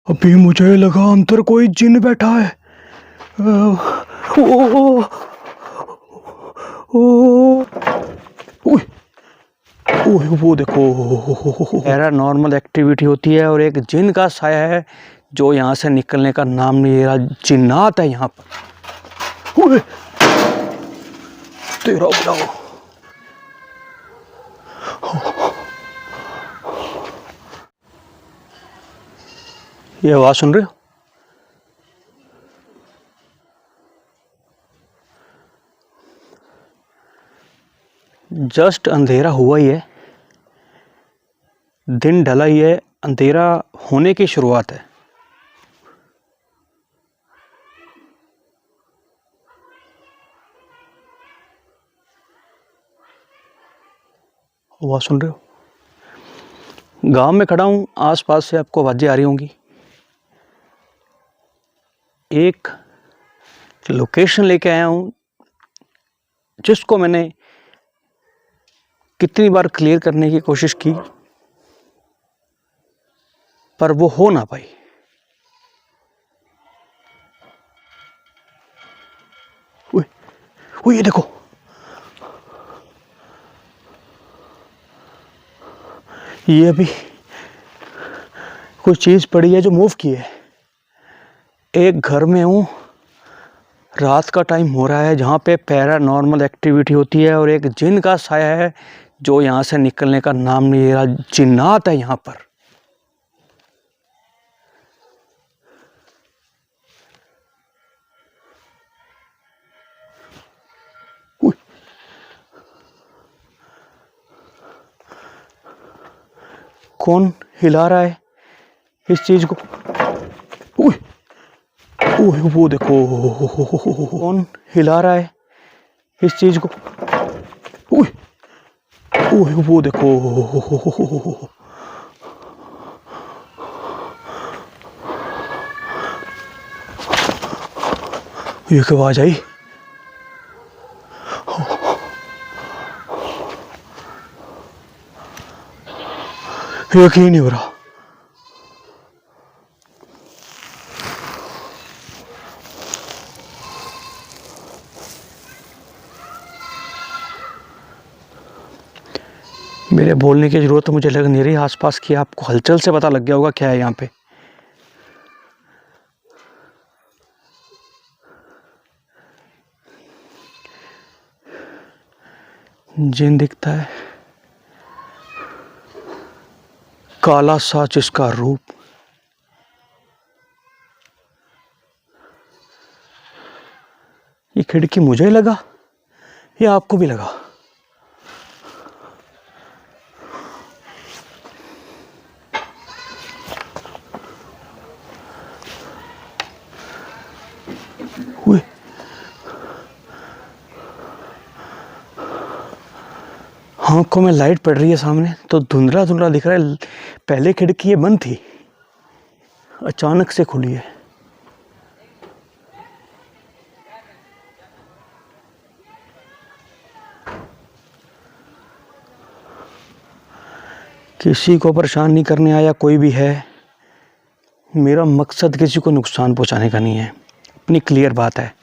अभी मुझे लगा अंदर कोई जिन बैठा है। ओ, ओ, ओए, ओए, वो देखो पैरानॉर्मल एक्टिविटी होती है और एक जिन का साया है जो यहाँ से निकलने का नाम नहीं ले रहा। जिन्नात है यहाँ पर। ओए, तेरा बुलाओ। ये आवाज सुन रहे हो? जस्ट अंधेरा हुआ ही है, दिन ढला ही है, अंधेरा होने की शुरुआत है। आवाज सुन रहे हो? गांव में खड़ा हूँ, आसपास से आपको आवाजें आ रही होंगी। एक लोकेशन लेके आया हूँ जिसको मैंने कितनी बार क्लियर करने की कोशिश की पर वो हो ना पाई। ओए, ये देखो, ये अभी कोई चीज पड़ी है जो मूव की है। एक घर में हूँ, रात का टाइम हो रहा है जहाँ पे पैरानॉर्मल एक्टिविटी होती है और एक जिन का साया है जो यहाँ से निकलने का नाम नहीं ले रहा। जिन्नात है यहाँ पर। कौन हिला रहा है इस चीज को? ओए, ओए, वो देखो, कौन हिला रहा है इस चीज को? ओए, ओए, वो देखो, ये क्या आवाज आई? यकीन नहीं हो रहा। मेरे बोलने की जरूरत तो मुझे लग नहीं रही आसपास की। आपको हलचल से पता लग गया होगा क्या है यहाँ पे। जिन दिखता है, काला सा जिसका रूप। ये खिड़की मुझे लगा या आपको भी लगा? आंखों में लाइट पड़ रही है सामने तो धुंधला धुंधला दिख रहा है। पहले खिड़की ये बंद थी, अचानक से खुली है। किसी को परेशान नहीं करने आया कोई भी है। मेरा मकसद किसी को नुकसान पहुंचाने का नहीं है, अपनी क्लियर बात है।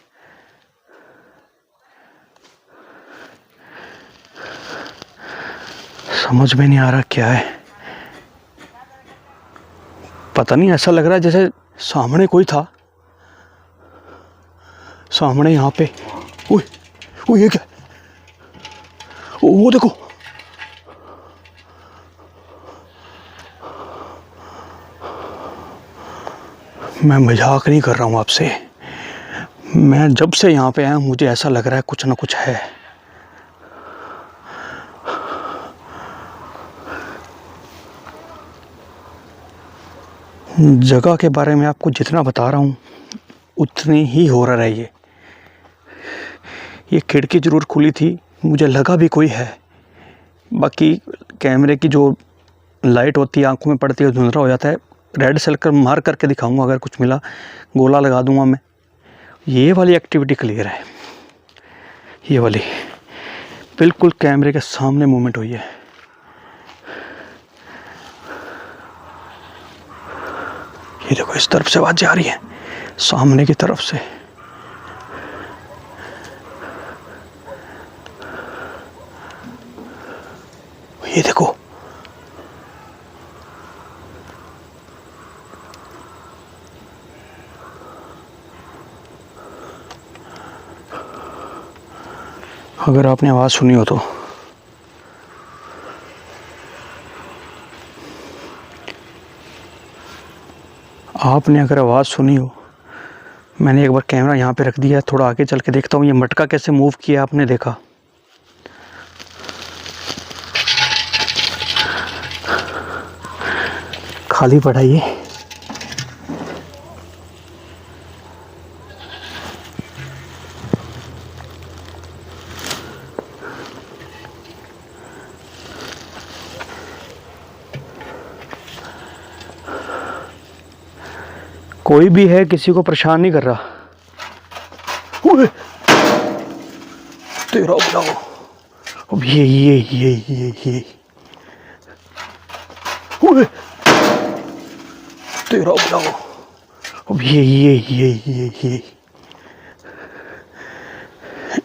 समझ में नहीं आ रहा क्या है। पता नहीं, ऐसा लग रहा है जैसे सामने कोई था। सामने यहाँ पे। ओए, ओए, ये क्या? वो देखो। मैं मजाक नहीं कर रहा हूँ आपसे। मैं जब से यहाँ पे आया मुझे ऐसा लग रहा है कुछ ना कुछ है। जगह के बारे में आपको जितना बता रहा हूँ उतनी ही हॉरर है ये खिड़की जरूर खुली थी, मुझे लगा भी कोई है। बाकी कैमरे की जो लाइट होती है आंखों में पड़ती है, धुंधला हो जाता है। रेड सर्कल मार करके दिखाऊंगा, अगर कुछ मिला गोला लगा दूंगा मैं। ये वाली एक्टिविटी क्लियर है, ये वाली बिल्कुल कैमरे के सामने मूवमेंट हुई है। ये देखो इस तरफ से आवाज़ आ रही है, सामने की तरफ से। ये देखो, अगर आपने आवाज़ सुनी हो तो आपने अगर आवाज़ सुनी हो, मैंने एक बार कैमरा यहाँ पे रख दिया, थोड़ा आगे चल के देखता हूँ ये मटका कैसे मूव किया। आपने देखा? खाली पड़ा ये। कोई भी है, किसी को परेशान नहीं कर रहा। तेरा बुलाओ। अब ये तेरा बुलाओ। अब ये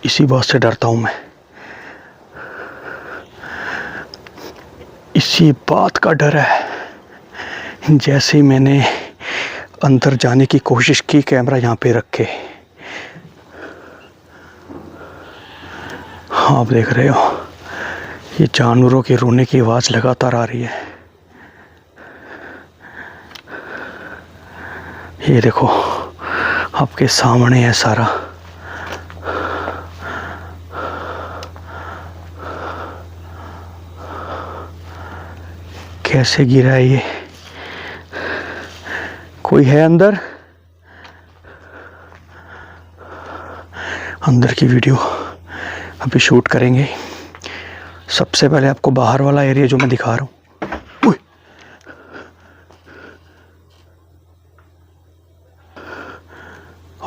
इसी बात से डरता हूं मैं, इसी बात का डर है। जैसे मैंने अंदर जाने की कोशिश की कैमरा यहाँ पे रख के, आप देख रहे हो ये जानवरों के रोने की आवाज़ लगातार आ रही है। ये देखो आपके सामने है सारा। कैसे गिरा है ये? कोई है अंदर? अंदर की वीडियो अभी शूट करेंगे। सबसे पहले आपको बाहर वाला एरिया जो मैं दिखा रहा हूँ।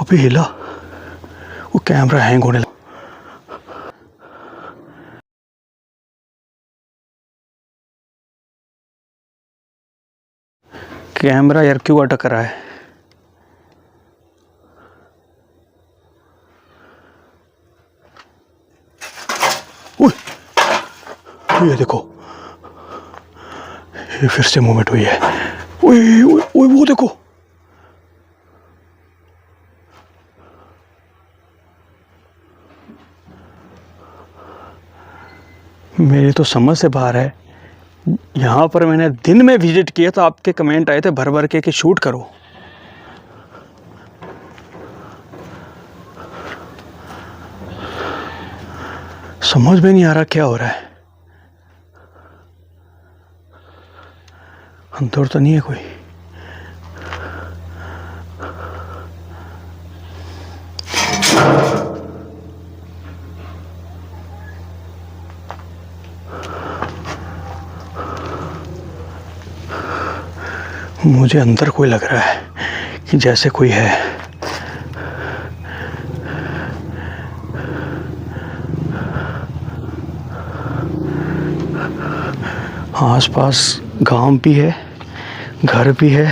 अभी हिला, वो कैमरा हैंग होने लगा। कैमरा यार क्यों अटक रहा है? ये देखो, ये फिर से मूवमेंट हुई है। वो देखो, मेरी तो समझ से बाहर है। यहाँ पर मैंने दिन में विजिट किया तो आपके कमेंट आए थे भर भर के कि शूट करो। समझ में नहीं आ रहा क्या हो रहा है। अंदर तो नहीं है कोई। मुझे अंदर कोई लग रहा है कि जैसे कोई है। आसपास गांव भी है, घर भी है।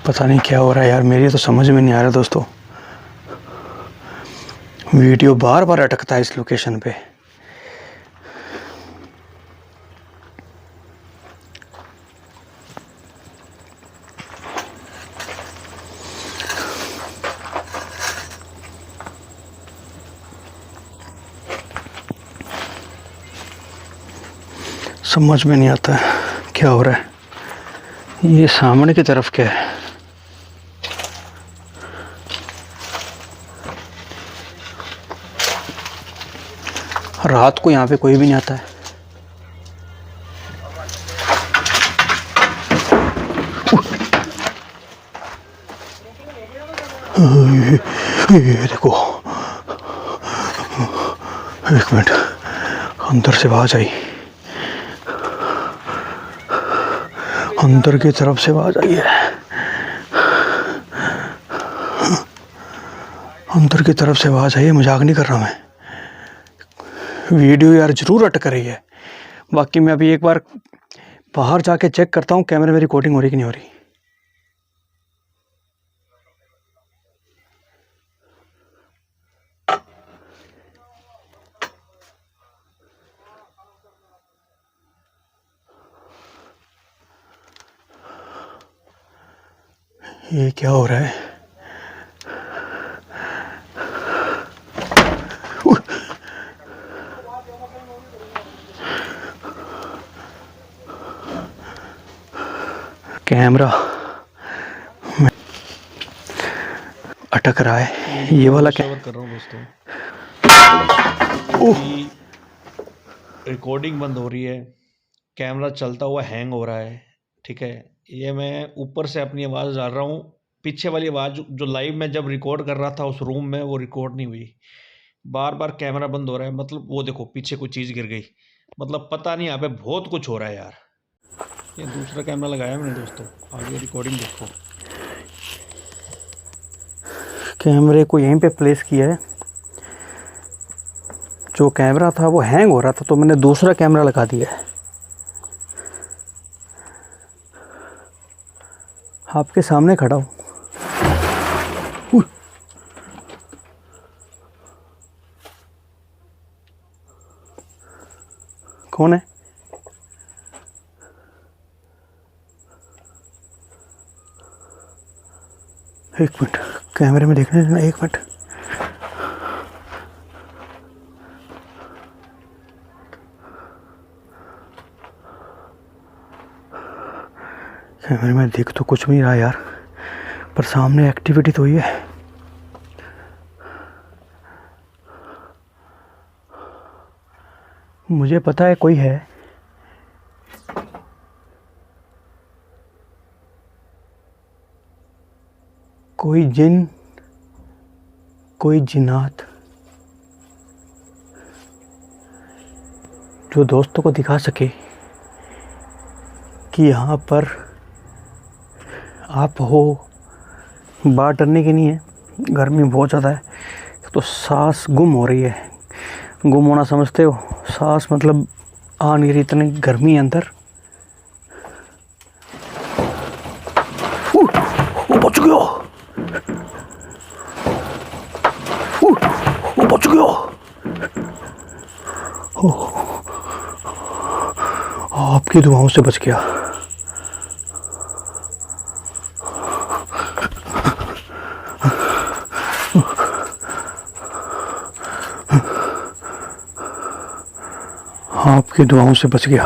पता नहीं क्या हो रहा है यार, मेरी तो समझ में नहीं आ रहा दोस्तों। वीडियो बार बार अटकता है इस लोकेशन पे। समझ में नहीं आता क्या हो रहा है। ये सामने की तरफ क्या है? रात को यहाँ पे कोई भी नहीं आता है। ये देखो, एक मिनट, अंदर से आवाज आई, अंदर की तरफ से आवाज आई है। अंदर की तरफ से आवाज़ आई है, मजाक नहीं कर रहा मैं। वीडियो यार ज़रूर अटक रही है। बाकी मैं अभी एक बार बाहर जाके चेक करता हूँ कैमरे में रिकॉर्डिंग हो रही कि नहीं हो रही। ये क्या हो रहा है? कैमरा अटक रहा है। ये वाला क्या कर रहा हूँ दोस्तों, ओह रिकॉर्डिंग बंद हो रही है, कैमरा चलता हुआ हैंग हो रहा है। ठीक है, ये मैं ऊपर से अपनी आवाज़ डाल रहा हूँ। पीछे वाली आवाज़ जो लाइव में जब रिकॉर्ड कर रहा था उस रूम में, वो रिकॉर्ड नहीं हुई। बार बार कैमरा बंद हो रहा है। मतलब वो देखो पीछे कोई चीज़ गिर गई। मतलब पता नहीं, यहाँ पे बहुत कुछ हो रहा है यार। ये दूसरा कैमरा लगाया मैंने दोस्तों, आगे रिकॉर्डिंग देखो। कैमरे को यहीं पे प्लेस किया है। जो कैमरा था वो हैंग हो रहा था तो मैंने दूसरा कैमरा लगा दिया है। आपके सामने खड़ा हूँ। कौन है? एक मिनट, कैमरे में देखने देना, एक मिनट। कैमरे में देख तो कुछ भी नहीं रहा यार, पर सामने एक्टिविटी तो हुई है। मुझे पता है कोई है। कोई जिन, कोई जिन्नात जो दोस्तों को दिखा सके कि यहाँ पर आप हो। बात डरने की नहीं है, गर्मी बहुत ज़्यादा है तो सांस गुम हो रही है। गुम होना समझते हो? सांस मतलब आ नहीं रही, इतनी गर्मी है अंदर। वो बच गया, वो बच गया। आपकी दुआओं से बच गया। आपकी दुआओं से बच गया।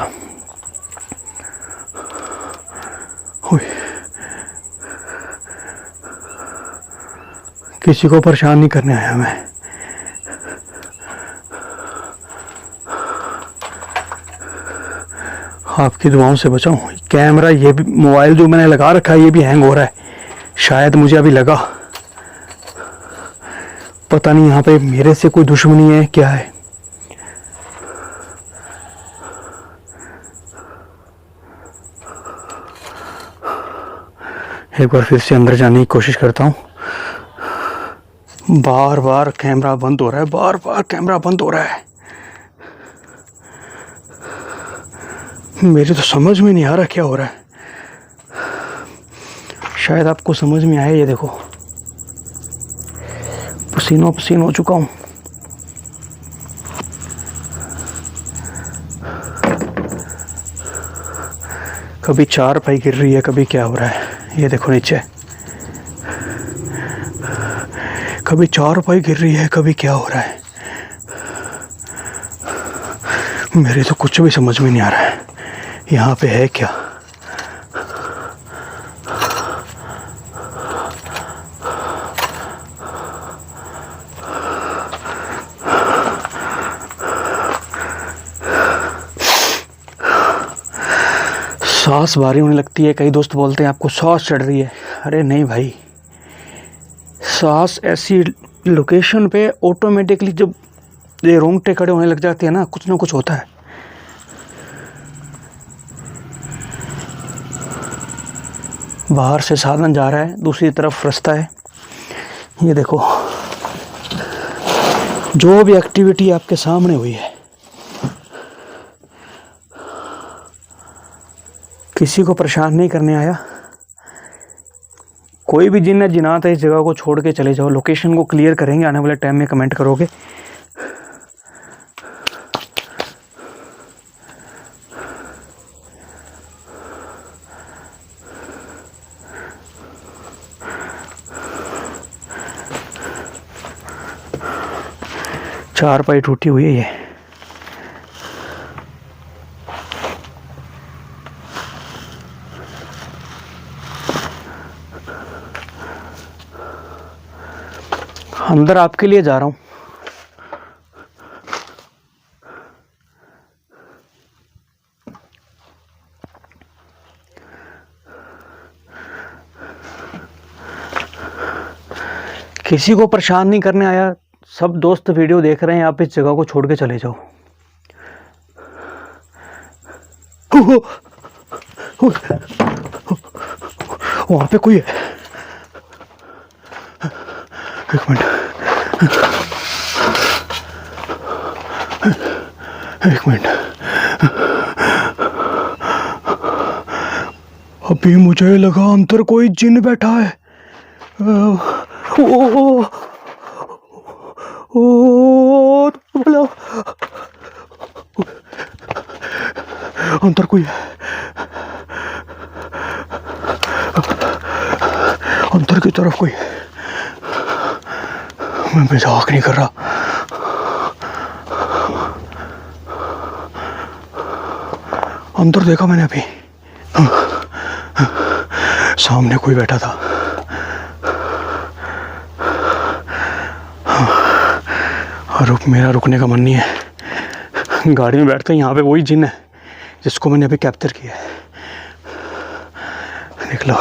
किसी को परेशान नहीं करने आया मैं। आपकी दुआओं से बचाऊं। कैमरा, ये भी मोबाइल जो मैंने लगा रखा है ये भी हैंग हो रहा है। शायद मुझे अभी लगा, पता नहीं यहाँ पे मेरे से कोई दुश्मनी है क्या है। एक बार फिर से अंदर जाने की कोशिश करता हूँ। बार बार कैमरा बंद हो रहा है, बार बार कैमरा बंद हो रहा है। मेरे तो समझ में नहीं आ रहा क्या हो रहा है। शायद आपको समझ में आए। ये देखो, पसीनो पसीन हो चुका हूँ। कभी चार पाई गिर रही है, कभी क्या हो रहा है। ये देखो नीचे, कभी चार पाई गिर रही है, कभी क्या हो रहा है। मेरे तो कुछ भी समझ में नहीं आ रहा है यहाँ पे है क्या। सांस भारी होने लगती है। कई दोस्त बोलते हैं आपको सांस चढ़ रही है। अरे नहीं भाई, सांस ऐसी लोकेशन पे ऑटोमेटिकली जब ये रोंगटे खड़े होने लग जाते हैं ना, कुछ ना कुछ होता है। बाहर से साधन जा रहा है, दूसरी तरफ रास्ता है। ये देखो, जो भी एक्टिविटी आपके सामने हुई है, किसी को परेशान नहीं करने आया। कोई भी जिन जिनात है इस जगह को छोड़ के चले जाओ। लोकेशन को क्लियर करेंगे आने वाले टाइम में, कमेंट करोगे। चारपाई टूटी हुई है ये। अंदर आपके लिए जा रहा हूँ। किसी को परेशान नहीं करने आया। सब दोस्त वीडियो देख रहे हैं, आप इस जगह को छोड़ के चले जाओ। वहां पे कोई है। एक मिनट, एक मिनट। अभी मुझे लगा अंदर कोई जिन बैठा है। ओ बोलो, अंदर कोई है। अंदर की तरफ कोई है। मैं मजाक नहीं कर रहा। अंदर देखा मैंने अभी, सामने कोई बैठा था। मेरा रुकने का मन नहीं है। गाड़ी में बैठते हैं, यहाँ पे वही जिन है जिसको मैंने अभी कैप्चर किया है। निकलो।